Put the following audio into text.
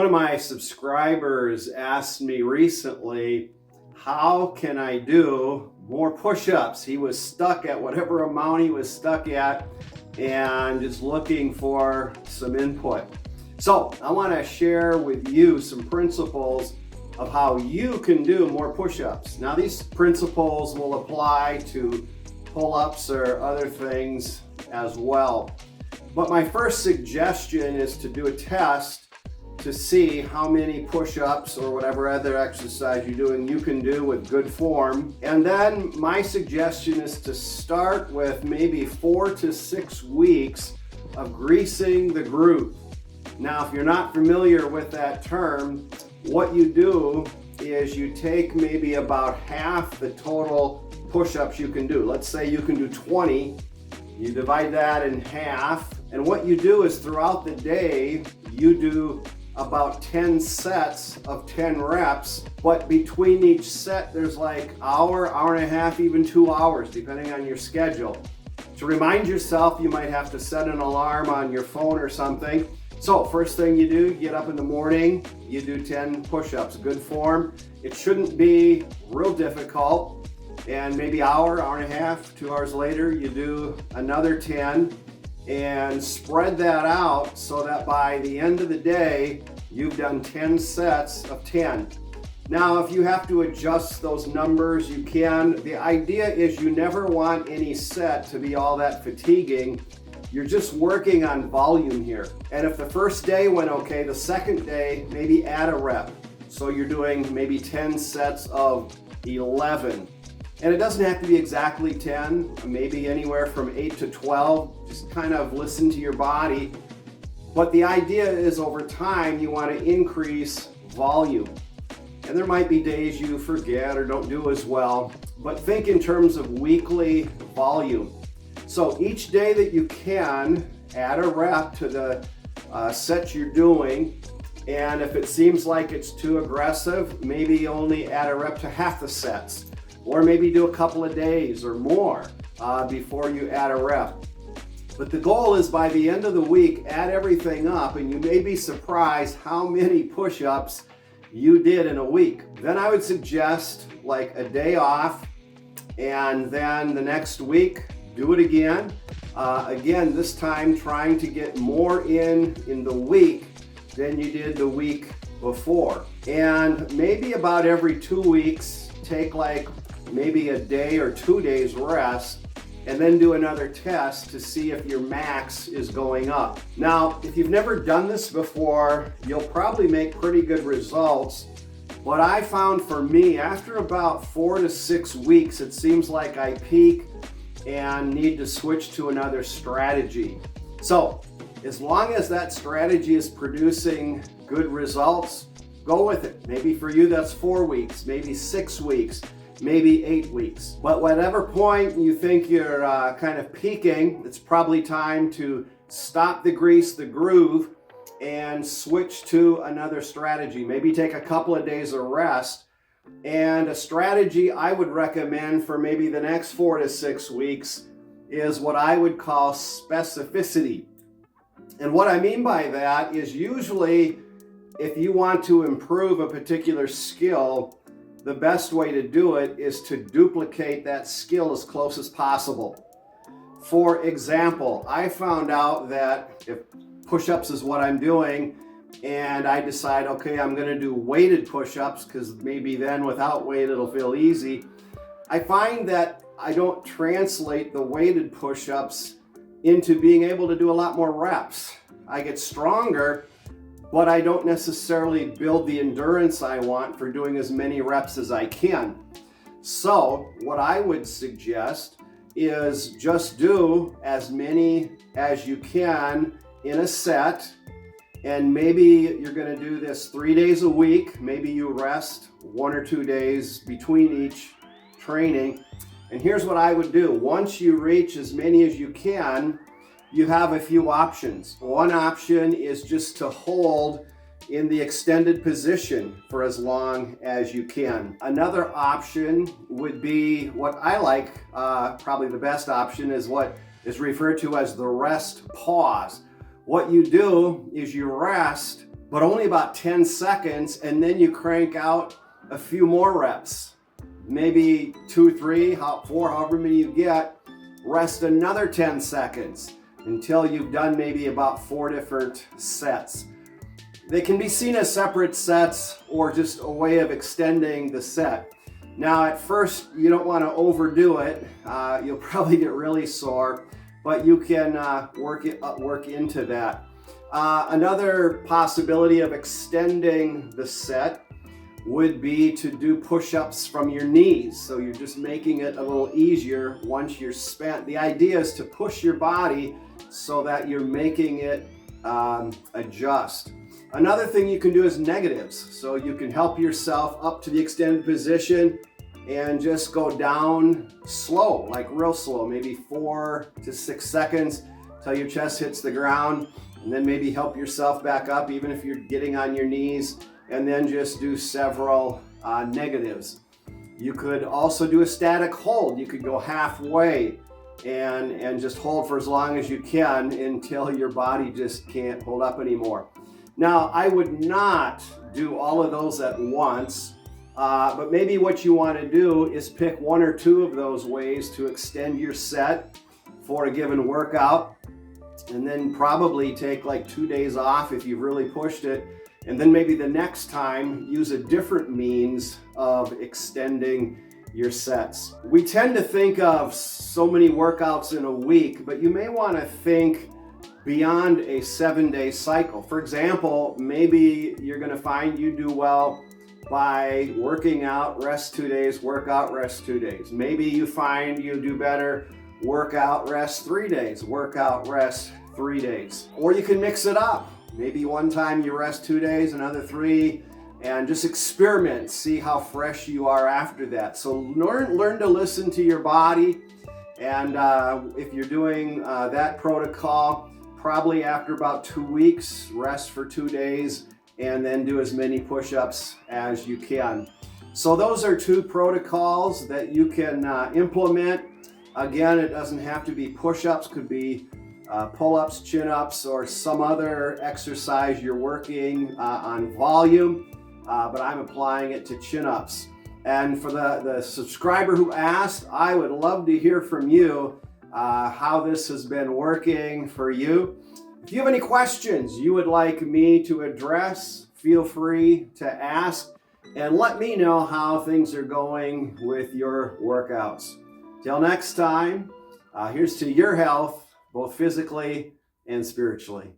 One of my subscribers asked me recently, how can I do more push-ups? He was stuck at whatever amount he was stuck at and is looking for some input. So I want to share with you some principles of how you can do more push-ups. Now these principles will apply to pull-ups or other things as well. But my first suggestion is to do a test to see how many push-ups or whatever other exercise you're doing you can do with good form. And then my suggestion is to start with maybe 4 to 6 weeks of greasing the groove. Now, if you're not familiar with that term, what you do is you take maybe about half the total push-ups you can do. Let's say you can do 20. You divide that in half, and what you do is throughout the day, you do about 10 sets of 10 reps, but between each set, there's like hour and a half, even 2 hours, depending on your schedule. To remind yourself, you might have to set an alarm on your phone or something. So first thing you do, you get up in the morning, you do 10 push-ups, good form. It shouldn't be real difficult. And maybe hour and a half, 2 hours later, you do another 10 and spread that out so that by the end of the day, you've done 10 sets of 10. Now, if you have to adjust those numbers, you can. The idea is you never want any set to be all that fatiguing. You're just working on volume here. And if the first day went okay, the second day, maybe add a rep. So you're doing maybe 10 sets of 11. And it doesn't have to be exactly 10, maybe anywhere from 8 to 12. Just kind of listen to your body. But the idea is over time, you want to increase volume. And there might be days you forget or don't do as well, but think in terms of weekly volume. So each day that you can, add a rep to the set you're doing. And if it seems like it's too aggressive, maybe only add a rep to half the sets. Or maybe do a couple of days or more before you add a rep. But the goal is by the end of the week, add everything up, and you may be surprised how many push-ups you did in a week. Then I would suggest like a day off, and then the next week, do it again. Again, this time trying to get more in the week than you did the week before. And maybe about every 2 weeks, take like maybe a day or 2 days rest, and then do another test to see if your max is going up. Now, if you've never done this before, you'll probably make pretty good results. What I found for me, after about 4 to 6 weeks, it seems like I peak and need to switch to another strategy. So, as long as that strategy is producing good results, go with it. Maybe for you that's 4 weeks, maybe 6 weeks, maybe 8 weeks. But whatever point you think you're kind of peaking, it's probably time to stop the grease, the groove, and switch to another strategy. Maybe take a couple of days of rest. And a strategy I would recommend for maybe the next 4 to 6 weeks is what I would call specificity. And what I mean by that is usually if you want to improve a particular skill, the best way to do it is to duplicate that skill as close as possible. For example, I found out that if push-ups is what I'm doing, and I decide, okay, I'm gonna do weighted push-ups because maybe then without weight it'll feel easy. I find that I don't translate the weighted push-ups into being able to do a lot more reps. I get stronger, but I don't necessarily build the endurance I want for doing as many reps as I can. So what I would suggest is just do as many as you can in a set, and maybe you're gonna do this 3 days a week. Maybe you rest 1 or 2 days between each training. And here's what I would do. Once you reach as many as you can, you have a few options. One option is just to hold in the extended position for as long as you can. Another option would be what I like, probably the best option is what is referred to as the rest pause. What you do is you rest but only about 10 seconds, and then you crank out a few more reps, maybe 2, 3, 4, however many you get. Rest another 10 seconds until you've done maybe about 4 different sets. They can be seen as separate sets or just a way of extending the set. Now, at first, you don't want to overdo it. You'll probably get really sore, but you can work into that. Another possibility of extending the set would be to do push-ups from your knees. So you're just making it a little easier once you're spent. The idea is to push your body so that you're making it adjust. Another thing you can do is negatives. So you can help yourself up to the extended position and just go down slow, like real slow, maybe 4 to 6 seconds till your chest hits the ground, and then maybe help yourself back up even if you're getting on your knees, and then just do several negatives. You could also do a static hold. You could go halfway and just hold for as long as you can until your body just can't hold up anymore. Now, I would not do all of those at once, but maybe what you want to do is pick 1 or 2 of those ways to extend your set for a given workout, and then probably take like 2 days off if you've really pushed it, and then maybe the next time use a different means of extending your sets. We tend to think of so many workouts in a week, but you may want to think beyond a 7-day cycle. For example, maybe you're going to find you do well by working out, rest 2 days, work out, rest 2 days. Maybe you find you do better, work out, rest 3 days, work out, rest 3 days. Or you can mix it up. Maybe one time you rest 2 days, another 3, and just experiment, see how fresh you are after that. So learn to listen to your body, and if you're doing that protocol, probably after about 2 weeks, rest for 2 days, and then do as many push-ups as you can. So those are 2 protocols that you can implement. Again, it doesn't have to be push-ups, could be pull-ups, chin-ups, or some other exercise you're working on volume, but I'm applying it to chin-ups. And for the subscriber who asked, I would love to hear from you how this has been working for you. If you have any questions you would like me to address, feel free to ask, and let me know how things are going with your workouts. Till next time, here's to your health, both physically and spiritually.